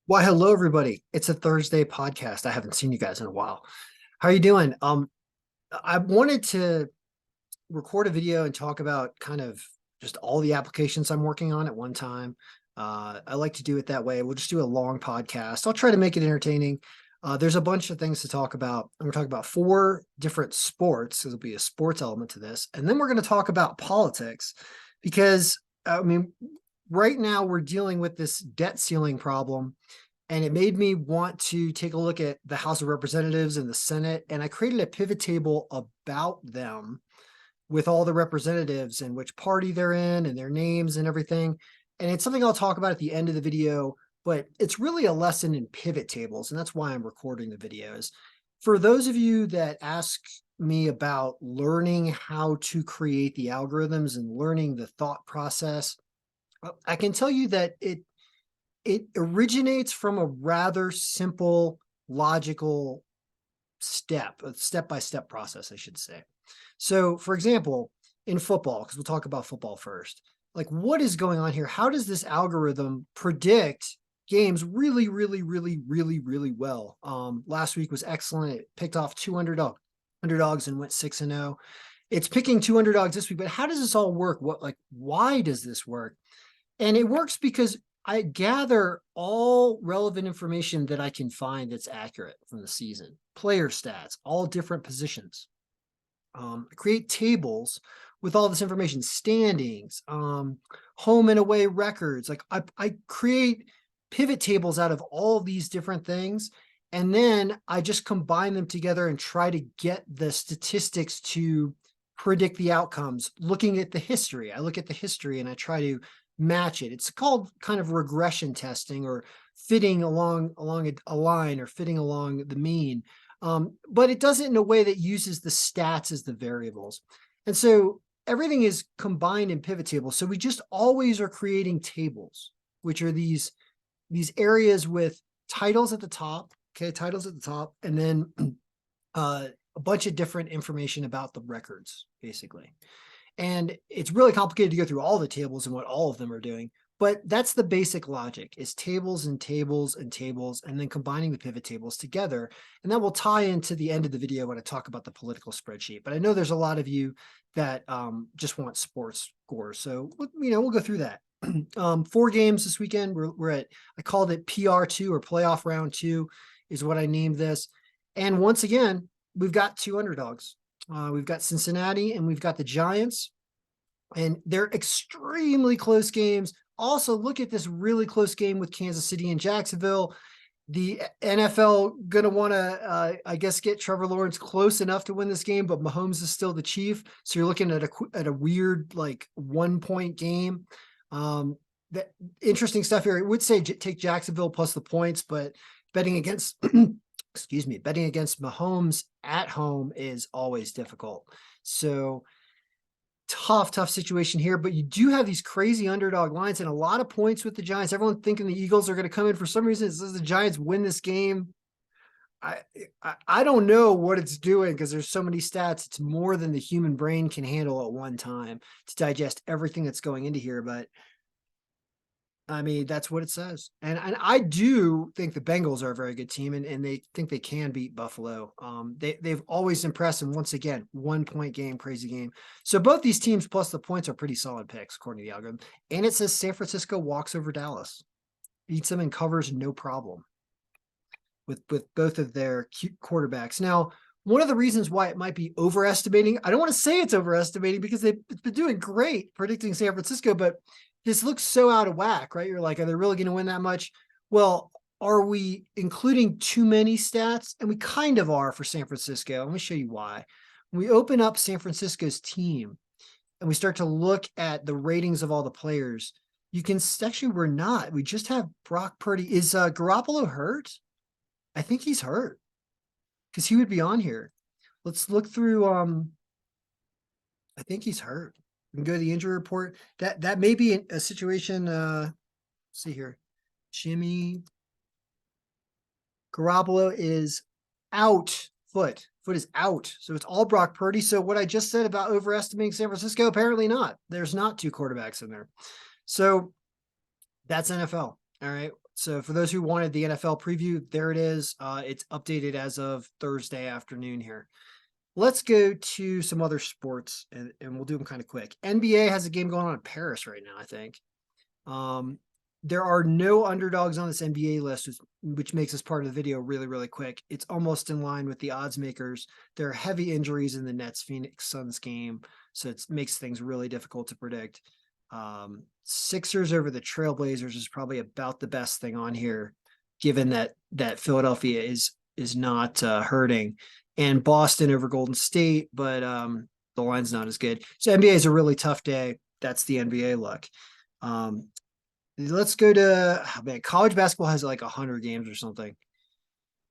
Why, hello everybody. It's a Thursday podcast. I haven't seen you guys in a while. How are you doing? I wanted to record a video and talk about kind of just all the applications I'm working on at one time. I like to do it that way. We'll just do a long podcast. I'll try to make it entertaining. There's a bunch of things to talk about. I'm going to talk about four different sports. There'll be a sports element to this. And then we're going to talk about politics because, right now we're dealing with this debt ceiling problem, and it made me want to take a look at the House of Representatives and the Senate, and I created a pivot table about them with all the representatives and which party they're in and their names and everything. And it's something I'll talk about at the end of the video, but it's really a lesson in pivot tables, and that's why I'm recording the videos. For those of you that ask me about learning how to create the algorithms and learning the thought process, I can tell you that it originates from a rather simple logical a step-by-step process, I should say. So, for example, in football, because we'll talk about football first, like what is going on here? How does this algorithm predict games really, really, really, really, really well? Last week was excellent. It picked off two underdogs and went 6-0. It's picking two underdogs this week, but how does this all work? Why does this work? And it works because I gather all relevant information that I can find that's accurate from the season, player stats, all different positions. Create tables with all this information, standings, home and away records. Like I create pivot tables out of all of these different things. And then I just combine them together and try to get the statistics to predict the outcomes. Looking at the history, I look at the history and I try to match it. It's called kind of regression testing, or fitting along a line, or fitting along the mean. But it does it in a way that uses the stats as the variables. And so everything is combined in pivot tables. So we just always are creating tables, which are these areas with titles at the top, and then a bunch of different information about the records, basically. And it's really complicated to go through all the tables and what all of them are doing. But that's the basic logic, is tables and tables and tables, and then combining the pivot tables together. And that will tie into the end of the video when I talk about the political spreadsheet. But I know there's a lot of you that just want sports scores. So, we'll go through that. 4 games this weekend. We're at, I called it PR2, or playoff round 2 is what I named this. And once again, we've got 2 underdogs. We've got Cincinnati and we've got the Giants, and they're extremely close games. Also, look at this really close game with Kansas City and Jacksonville. The NFL going to want to, I guess, get Trevor Lawrence close enough to win this game, but Mahomes is still the chief. So you're looking at a weird, like, 1-point game. That interesting stuff here. I would say take Jacksonville plus the points, but betting against betting against Mahomes at home is always difficult. So tough situation here, but you do have these crazy underdog lines and a lot of points with the Giants. Everyone thinking the Eagles are going to come in. For some reason, it says the Giants win this game. I don't know what it's doing, because there's so many stats. It's more than the human brain can handle at one time to digest everything that's going into here. But I mean, that's what it says. And I do think the Bengals are a very good team, and they think they can beat Buffalo. They've always impressed, and once again, 1-point game, crazy game. So both these teams plus the points are pretty solid picks according to the algorithm. And it says San Francisco walks over Dallas, beats them and covers no problem with both of their cute quarterbacks. Now, one of the reasons why it might be overestimating, I don't want to say it's overestimating, because they've been doing great predicting San Francisco, but this looks so out of whack, right? You're like, are they really going to win that much? Well, are we including too many stats? And we kind of are for San Francisco. Let me show you why. When we open up San Francisco's team and we start to look at the ratings of all the players, you can actually, we're not. We just have Brock Purdy. Is Garoppolo hurt? I think he's hurt, because he would be on here. Let's look through. I think he's hurt. We can go to the injury report. That may be a situation. Let's see here. Jimmy Garoppolo is out. Foot is out. So it's all Brock Purdy. So what I just said about overestimating San Francisco, apparently not. There's not 2 quarterbacks in there. So that's NFL. All right. So for those who wanted the NFL preview, there it is. It's updated as of Thursday afternoon here. Let's go to some other sports and we'll do them kind of quick. NBA has a game going on in Paris right now, I think. Um, there are no underdogs on this NBA list, which makes this part of the video really, really quick. It's almost in line with the odds makers. There are heavy injuries in the Nets Phoenix Suns game, so it makes things really difficult to predict. Sixers over the Trailblazers is probably about the best thing on here, given that Philadelphia is not hurting, and Boston over Golden State, but the line's not as good. So NBA is a really tough day. That's the NBA look. Let's go to college basketball has like 100 games or something.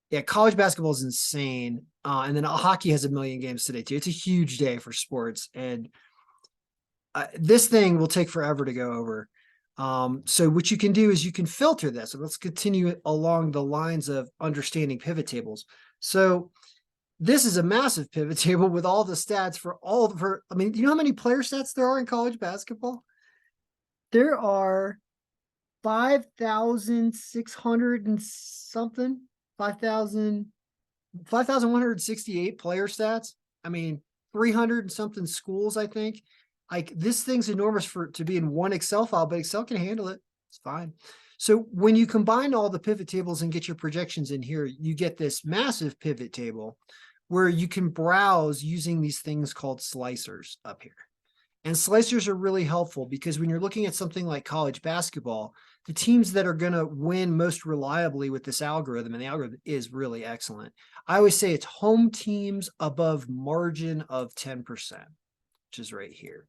Yeah, college basketball is insane. And then hockey has 1,000,000 games today too. It's a huge day for sports, and this thing will take forever to go over. So what you can do is you can filter this. And let's continue along the lines of understanding pivot tables. So this is a massive pivot table with all the stats for all of her. I mean, do you know how many player stats there are in college basketball? There are 5,600 and something, 5,168 player stats. I mean, 300 and something schools, I think. Like this thing's enormous to be in one Excel file, but Excel can handle it. It's fine. So when you combine all the pivot tables and get your projections in here, you get this massive pivot table where you can browse using these things called slicers up here. And slicers are really helpful because when you're looking at something like college basketball, the teams that are going to win most reliably with this algorithm, and the algorithm is really excellent. I always say it's home teams above margin of 10%, which is right here.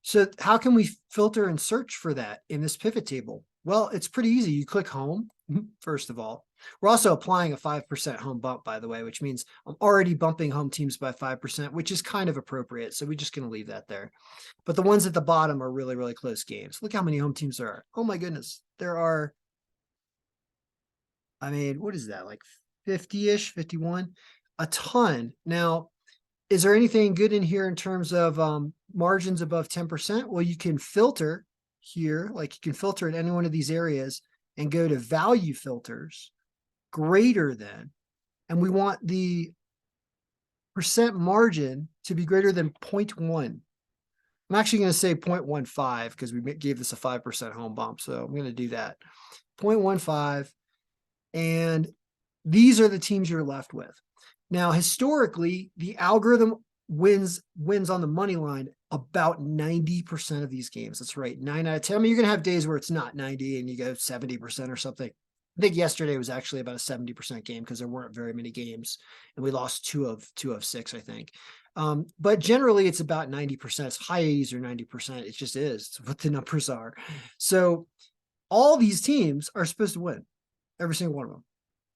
So how can we filter and search for that in this pivot table? Well, it's pretty easy. You click home, first of all. We're also applying a 5% home bump, by the way, which means I'm already bumping home teams by 5%, which is kind of appropriate. So we're just going to leave that there. But the ones at the bottom are really, really close games. Look how many home teams there are. Oh my goodness. There are, I mean, what is that? Like 50-ish, 51? A ton. Now, is there anything good in here in terms of margins above 10%? Well, you can filter here, like you can filter in any one of these areas and go to value filters greater than, and we want the percent margin to be greater than 0.1. I'm actually going to say 0.15 because we gave this a 5% home bump. So I'm going to do that. 0.15. And these are the teams you're left with. Now, historically, the algorithm wins on the money line about 90% of these games. That's right. 9 out of 10. I mean, you're going to have days where it's not 90 and you go 70% or something. I think yesterday was actually about a 70% game because there weren't very many games and we lost two of 6, I think. But generally it's about 90%. It's high 80s or 90%. It just is. It's what the numbers are. So all these teams are supposed to win, every single one of them,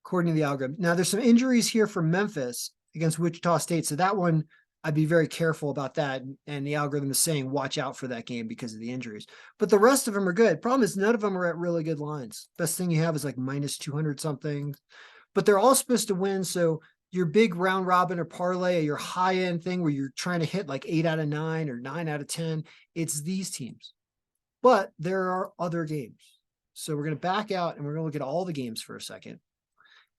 according to the algorithm. Now there's some injuries here for Memphis against Wichita State. So that one, I'd be very careful about that. And the algorithm is saying, watch out for that game because of the injuries. But the rest of them are good. Problem is none of them are at really good lines. Best thing you have is like minus 200 something, but they're all supposed to win. So your big round robin or parlay, or your high end thing where you're trying to hit like 8 out of 9 or 9 out of 10, it's these teams. But there are other games. So we're going to back out and we're going to look at all the games for a second.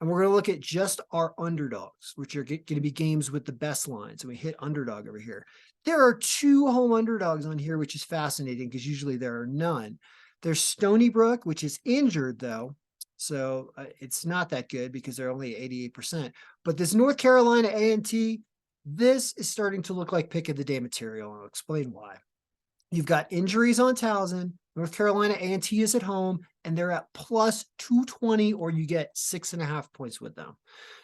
And we're going to look at just our underdogs, which are going to be games with the best lines. And we hit underdog over here. There are 2 home underdogs on here, which is fascinating because usually there are none. There's Stony Brook, which is injured though. So it's not that good because they're only 88%. But this North Carolina A&T, this is starting to look like pick of the day material. I'll explain why. You've got injuries on Towson. North Carolina A&T is at home, and they're at plus 220, or you get 6.5 points with them.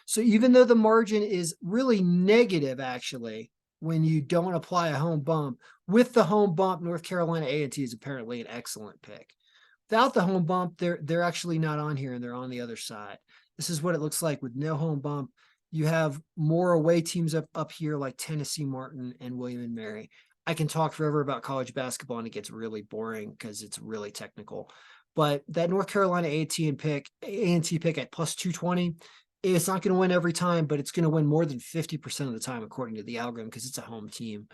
So even though the margin is really negative, actually, when you don't apply a home bump, with the home bump, North Carolina A&T is apparently an excellent pick. Without the home bump, they're actually not on here, and they're on the other side. This is what it looks like with no home bump. You have more away teams up here like Tennessee Martin and William and Mary. I can talk forever about college basketball and it gets really boring because it's really technical. But that North Carolina A&T pick at plus 220, it's not going to win every time, but it's going to win more than 50% of the time according to the algorithm because it's a home team.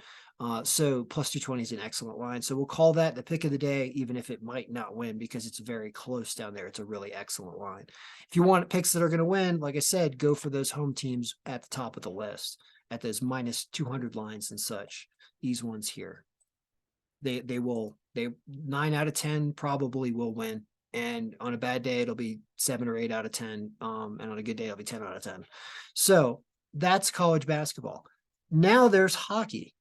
So plus 220 is an excellent line. So we'll call that the pick of the day, even if it might not win because it's very close down there. It's a really excellent line. If you want picks that are going to win, like I said, go for those home teams at the top of the list at those minus 200 lines and such. These ones here, they 9 out of 10 probably will win. And on a bad day, it'll be 7 or 8 out of 10. And on a good day, it'll be 10 out of 10. So that's college basketball. Now there's hockey.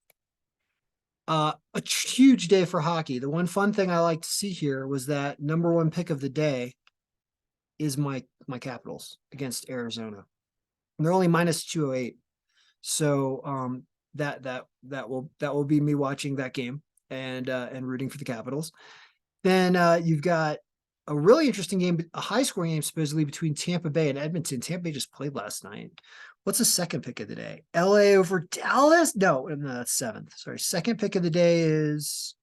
A huge day for hockey. The one fun thing I like to see here was that number one pick of the day is my Capitals against Arizona. And they're only minus 208. So that will be me watching that game and rooting for the Capitals. Then you've got a really interesting game, a high scoring game supposedly between Tampa Bay and Edmonton. Tampa Bay just played last night. What's the second pick of the day? LA over Dallas? No, that's seventh. Sorry. Second pick of the day is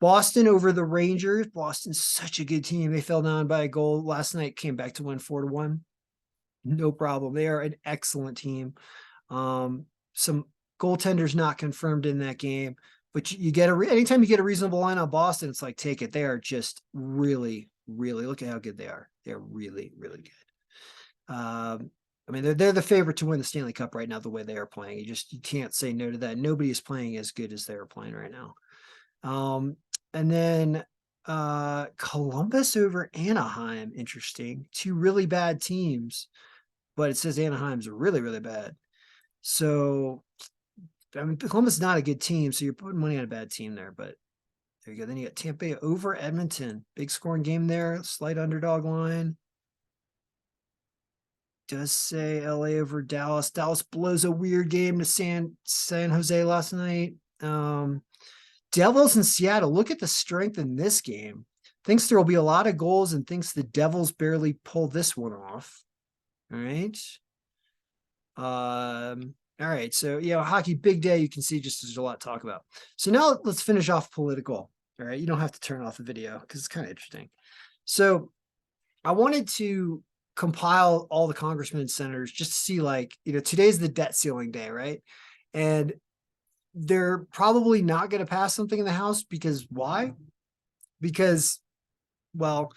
Boston over the Rangers. Boston's such a good team. They fell down by a goal last night, came back to win 4-1. No problem. They are an excellent team. Some goaltenders not confirmed in that game, but you get anytime you get a reasonable line on Boston, it's like, take it. They are just really, really, look at how good they are. They're really, really good. I mean, they're the favorite to win the Stanley Cup right now, the way they are playing. You can't say no to that. Nobody is playing as good as they're playing right now. And then Columbus over Anaheim. Interesting. Two really bad teams, but it says Anaheim's really, really bad. So, I mean, Columbus is not a good team, so you're putting money on a bad team there, but there you go. Then you got Tampa Bay over Edmonton. Big scoring game there, slight underdog line. Does say LA over Dallas. Dallas blows a weird game to San Jose last night. Devils in Seattle. Look at the strength in this game. Thinks there will be a lot of goals and thinks the Devils barely pull this one off. All right. All right. So, hockey, big day. You can see just there's a lot to talk about. So now let's finish off political. All right. You don't have to turn off the video because it's kind of interesting. So I wanted to compile all the congressmen and senators just to see, like, today's the debt ceiling day, right? And they're probably not going to pass something in the House because why? Because, well,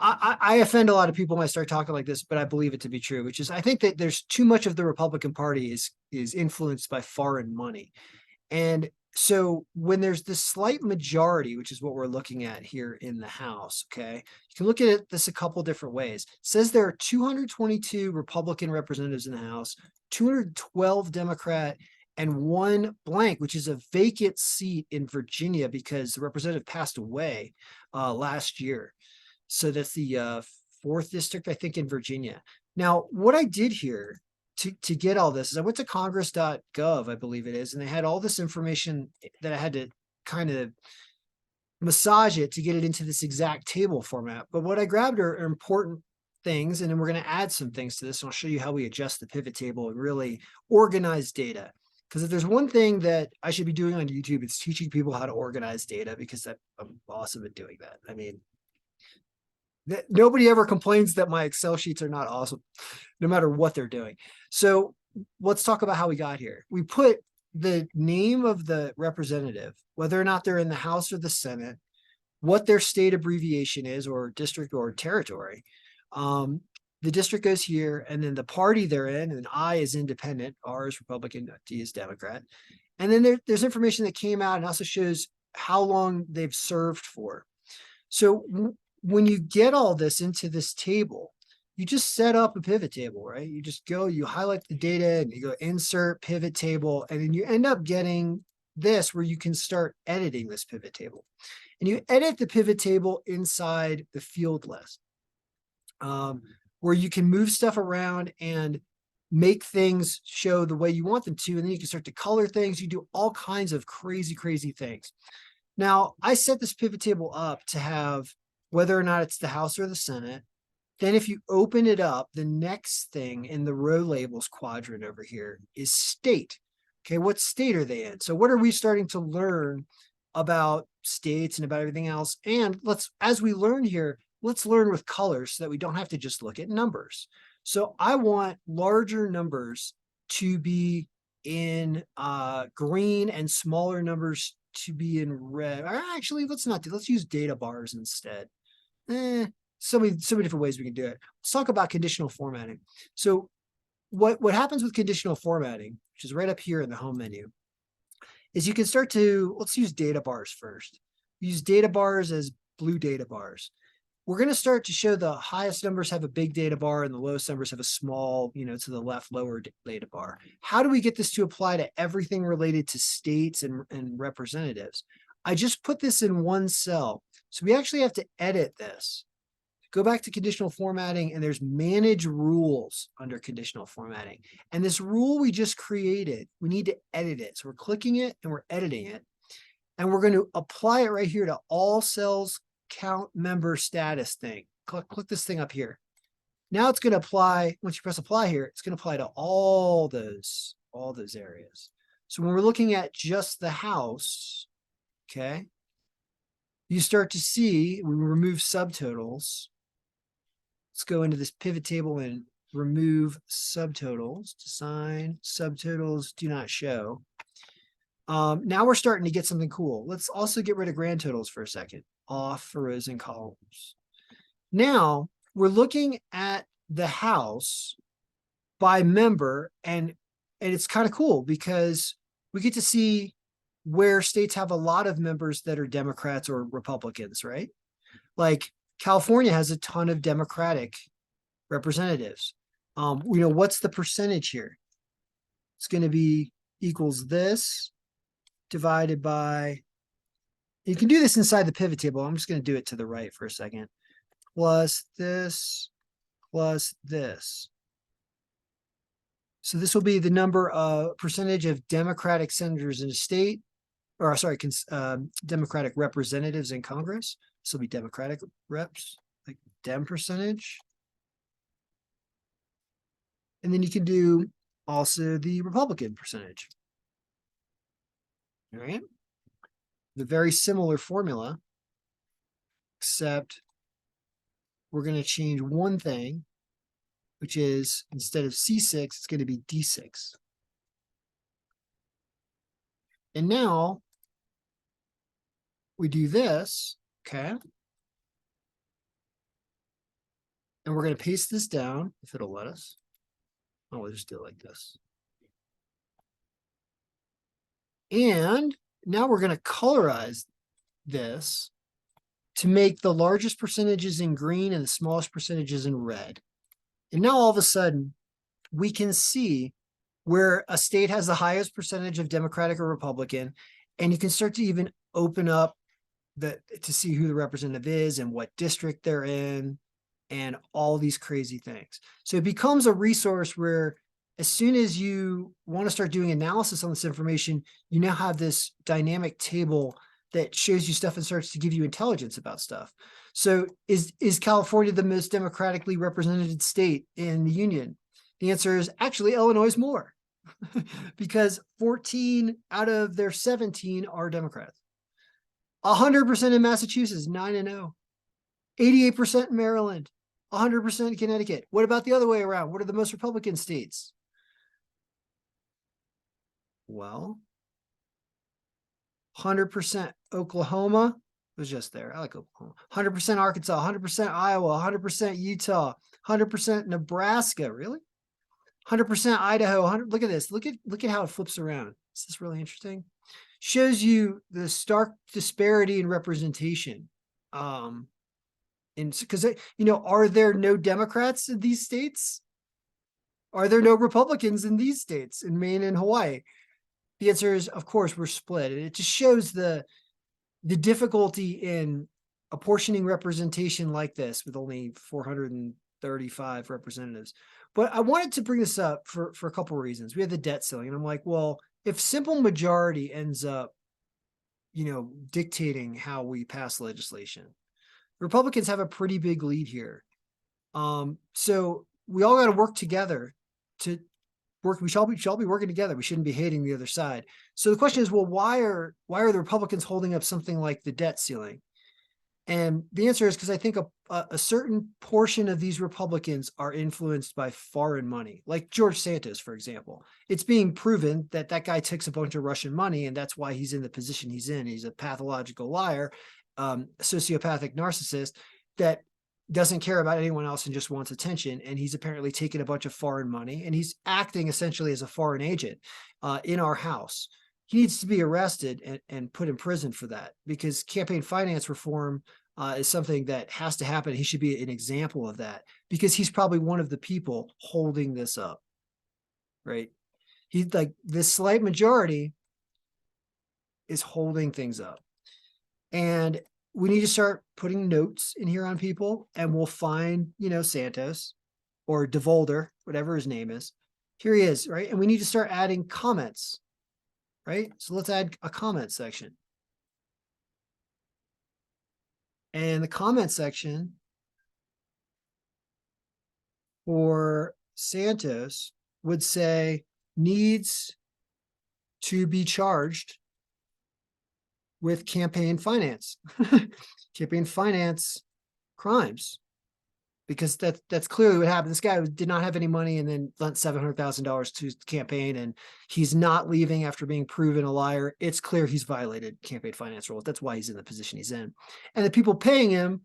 I offend a lot of people when I start talking like this, but I believe it to be true, which is I think that there's too much of the Republican Party is influenced by foreign money. And so when there's this slight majority, which is what we're looking at here in the House, okay, you can look at this a couple different ways. It says there are 222 Republican representatives in the House, 212 Democrat, and one blank, which is a vacant seat in Virginia because the representative passed away last year. So that's the 4th district, I think, in Virginia. Now, what I did here to get all this is I went to congress.gov, I believe it is, and they had all this information that I had to kind of massage it to get it into this exact table format. But what I grabbed are important things, and then we're going to add some things to this, and I'll show you how we adjust the pivot table and really organize data. Because if there's one thing that I should be doing on YouTube, it's teaching people how to organize data, because I'm awesome at doing that. I mean, nobody ever complains that my Excel sheets are not awesome, no matter what they're doing. So let's talk about how we got here. We put the name of the representative, whether or not they're in the House or the Senate, what their state abbreviation is, or district or territory. The district goes here, and then the party they're in, and I is independent, R is Republican, D is Democrat. And then there's information that came out and also shows how long they've served for. So when you get all this into this table, you just set up a pivot table, right? You just go, you highlight the data, and you go insert pivot table, and then you end up getting this where you can start editing this pivot table. And you edit the pivot table inside the field list, where you can move stuff around and make things show the way you want them to. And then you can start to color things. You do all kinds of crazy, crazy things. Now, I set this pivot table up to have whether or not it's the House or the Senate. Then if you open it up, the next thing in the row labels quadrant over here is state. Okay, what state are they in? So what are we starting to learn about states and about everything else? And as we learn here, let's learn with colors so that we don't have to just look at numbers. So I want larger numbers to be in green and smaller numbers to be in red. Or actually, let's use data bars instead. So many different ways we can do it. Let's talk about conditional formatting. So what happens with conditional formatting, which is right up here in the home menu, is you can start to, let's use data bars first. Use data bars as blue data bars. We're going to start to show the highest numbers have a big data bar and the lowest numbers have a small, to the left, lower data bar. How do we get this to apply to everything related to states and representatives? I just put this in one cell. So we actually have to edit this. Go back to conditional formatting, and there's manage rules under conditional formatting. And this rule we just created, we need to edit it. So we're clicking it and we're editing it. And we're going to apply it right here to all cells count member status thing. Click this thing up here. Now it's going to apply, once you press apply here, it's going to apply to all those areas. So when we're looking at just the house, okay, you start to see, we remove subtotals. Let's go into this pivot table and remove subtotals. Design subtotals do not show. Now we're starting to get something cool. Let's also get rid of grand totals for a second. Off for rows and columns. Now we're looking at the house by member, and it's kind of cool because we get to see where states have a lot of members that are Democrats or Republicans, right? Like California has a ton of Democratic representatives. What's the percentage here? It's going to be equals this divided by, you can do this inside the pivot table. I'm just going to do it to the right for a second. Plus this, plus this. So this will be the number of percentage of Democratic senators in a state, or sorry, Democratic representatives in Congress. This will be Democratic reps, like Dem percentage. And then you can do also the Republican percentage. All right. The very similar formula, except we're going to change one thing, which is instead of C6, it's going to be D6. And now we do this, okay? And we're going to paste this down, if it'll let us. Oh, we'll just do it like this. And now we're going to colorize this to make the largest percentages in green and the smallest percentages in red. And now all of a sudden, we can see where a state has the highest percentage of Democratic or Republican, and you can start to even open up to see who the representative is and what district they're in and all these crazy things. So it becomes a resource where as soon as you want to start doing analysis on this information, you now have this dynamic table that shows you stuff and starts to give you intelligence about stuff. So is California the most democratically represented state in the union? The answer is actually Illinois is more because 14 out of their 17 are Democrats. 100% in Massachusetts, 9-0. 88% in Maryland, 100% in Connecticut. What about the other way around? What are the most Republican states? Well, 100% Oklahoma was just there. I like Oklahoma. 100% Arkansas, 100% Iowa, 100% Utah, 100% Nebraska. Really? 100% Idaho. 100. Look at this. Look at how it flips around. Is this really interesting? Shows you the stark disparity in representation. And because are there no Democrats in these states? Are there no Republicans in these states, in Maine and Hawaii? The answer is, of course, we're split. And it just shows the difficulty in apportioning representation like this with only 435 representatives. But I wanted to bring this up for a couple of reasons. We have the debt ceiling, and I'm like, well, if simple majority ends up, dictating how we pass legislation, Republicans have a pretty big lead here. So we all got to work together to work. We shall be working together. We shouldn't be hating the other side. So the question is, well, why are the Republicans holding up something like the debt ceiling? And the answer is because I think a certain portion of these Republicans are influenced by foreign money, like George Santos, for example. It's being proven that that guy takes a bunch of Russian money, and that's why he's in the position he's in. He's a pathological liar, sociopathic narcissist that doesn't care about anyone else and just wants attention. And he's apparently taken a bunch of foreign money, and he's acting essentially as a foreign agent in our house. He needs to be arrested and put in prison for that, because campaign finance reform is something that has to happen. He should be an example of that, because he's probably one of the people holding this up, right? He's like, this slight majority is holding things up. And we need to start putting notes in here on people, and we'll find, Santos or DeVolder, whatever his name is. Here he is, right? And we need to start adding comments, right? So let's add a comment section. And the comment section for Santos would say needs to be charged with campaign finance, campaign finance crimes, because that's clearly what happened. This guy did not have any money and then lent $700,000 to his campaign, and he's not leaving after being proven a liar. It's clear he's violated campaign finance rules. That's why he's in the position he's in. And the people paying him,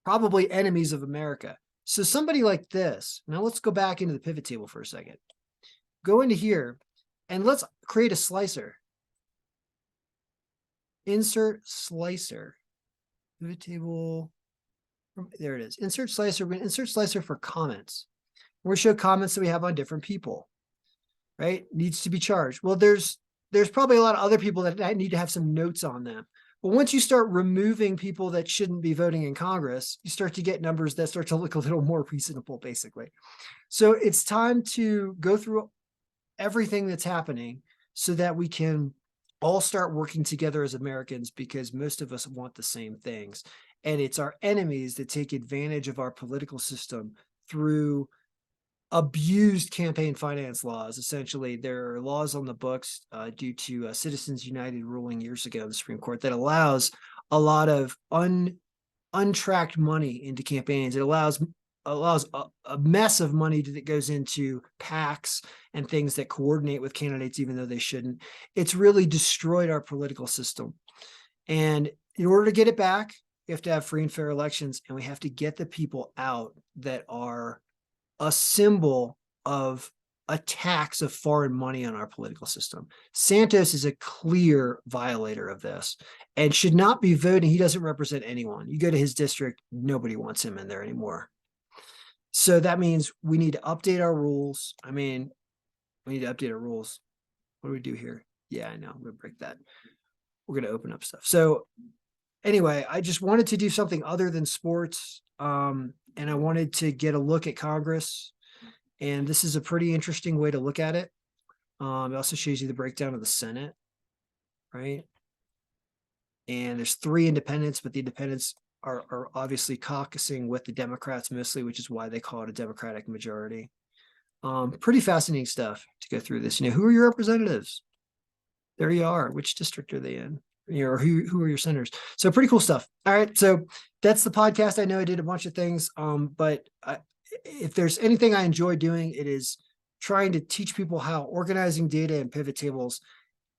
probably enemies of America. So somebody like this, now let's go back into the pivot table for a second. Go into here and let's create a slicer. Insert slicer, pivot table. There it is. Insert slicer. We're going to insert slicer for comments. We're going to show comments that we have on different people, right? Needs to be charged. Well, there's probably a lot of other people that need to have some notes on them. But once you start removing people that shouldn't be voting in Congress, you start to get numbers that start to look a little more reasonable, basically. So it's time to go through everything that's happening so that we can all start working together as Americans, because most of us want the same things. And it's our enemies that take advantage of our political system through abused campaign finance laws. Essentially, there are laws on the books due to Citizens United ruling years ago in the Supreme Court that allows a lot of untracked money into campaigns. It allows a mess of money that goes into PACs and things that coordinate with candidates even though they shouldn't. It's really destroyed our political system. And in order to get it back, we have to have free and fair elections, and we have to get the people out that are a symbol of attacks of foreign money on our political system. Santos is a clear violator of this and should not be voting. He doesn't represent anyone. You go to his district, nobody wants him in there anymore. So that means we need to update our rules. We need to update our rules. What do we do here? Yeah, I know. I'm going to break that. We're going to open up stuff. So anyway, I just wanted to do something other than sports. And I wanted to get a look at Congress. And this is a pretty interesting way to look at it. It also shows you the breakdown of the Senate, right? And there's 3 independents, but the independents are obviously caucusing with the Democrats mostly, which is why they call it a Democratic majority. Pretty fascinating stuff to go through this. Who are your representatives? There you are. Which district are they in? Or who are your senators? So pretty cool stuff. All right. So that's the podcast. I know I did a bunch of things, but if there's anything I enjoy doing, it is trying to teach people how organizing data and pivot tables,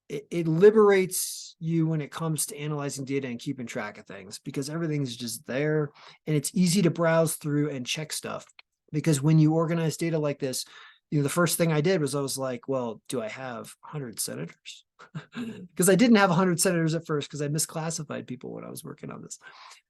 it liberates you when it comes to analyzing data and keeping track of things, because everything's just there and it's easy to browse through and check stuff. Because when you organize data like this, the first thing I did was I was like, well, do I have 100 senators? Because I didn't have 100 senators at first because I misclassified people when I was working on this.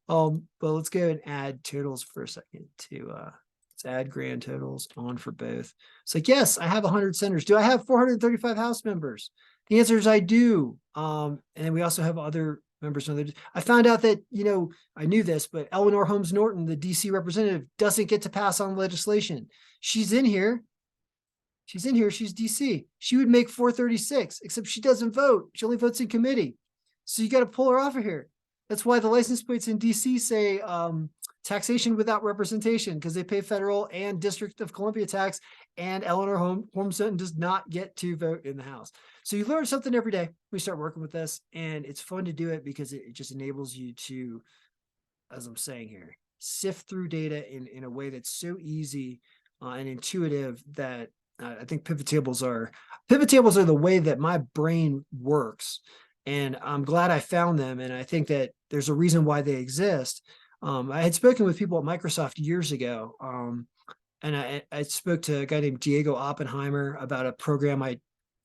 But let's go and add totals for a second to let's add grand totals on for both. It's like, yes, I have 100 senators. Do I have 435 House members? The answer is I do. And we also have other members. I found out that, I knew this, but Eleanor Holmes Norton, the DC representative, doesn't get to pass on legislation. She's in here. She's DC. She would make 436, except she doesn't vote. She only votes in committee. So you got to pull her off of here. That's why the license plates in DC say taxation without representation, because they pay federal and District of Columbia tax, and Eleanor Holmes Norton does not get to vote in the House. So you learn something every day. We start working with this, and it's fun to do it because it just enables you to as I'm saying here, sift through data in a way that's so easy and intuitive that I think pivot tables are the way that my brain works. And I'm glad I found them. And I think that there's a reason why they exist. I had spoken with people at Microsoft years ago. And I spoke to a guy named Diego Oppenheimer about a program I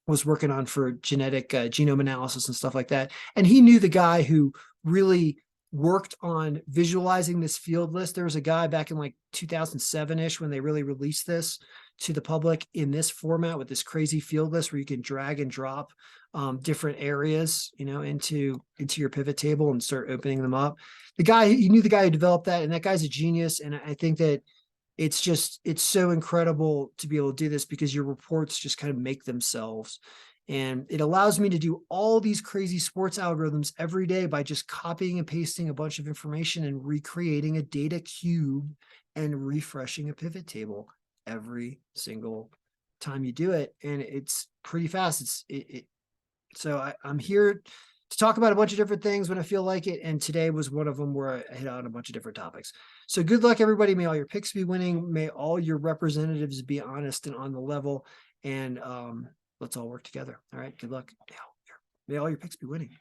was working on for genetic genome analysis and stuff like that. And he knew the guy who really worked on visualizing this field list. There was a guy back in like 2007-ish when they really released this to the public in this format with this crazy field list where you can drag and drop different areas, into your pivot table and start opening them up. You knew the guy who developed that, and that guy's a genius. And I think that it's so incredible to be able to do this because your reports just kind of make themselves. And it allows me to do all these crazy sports algorithms every day by just copying and pasting a bunch of information and recreating a data cube and refreshing a pivot table every single time you do it. And it's pretty fast. So I'm here to talk about a bunch of different things when I feel like it. And today was one of them where I hit on a bunch of different topics. So good luck, everybody. May all your picks be winning. May all your representatives be honest and on the level. And let's all work together. All right. Good luck. May all your picks be winning.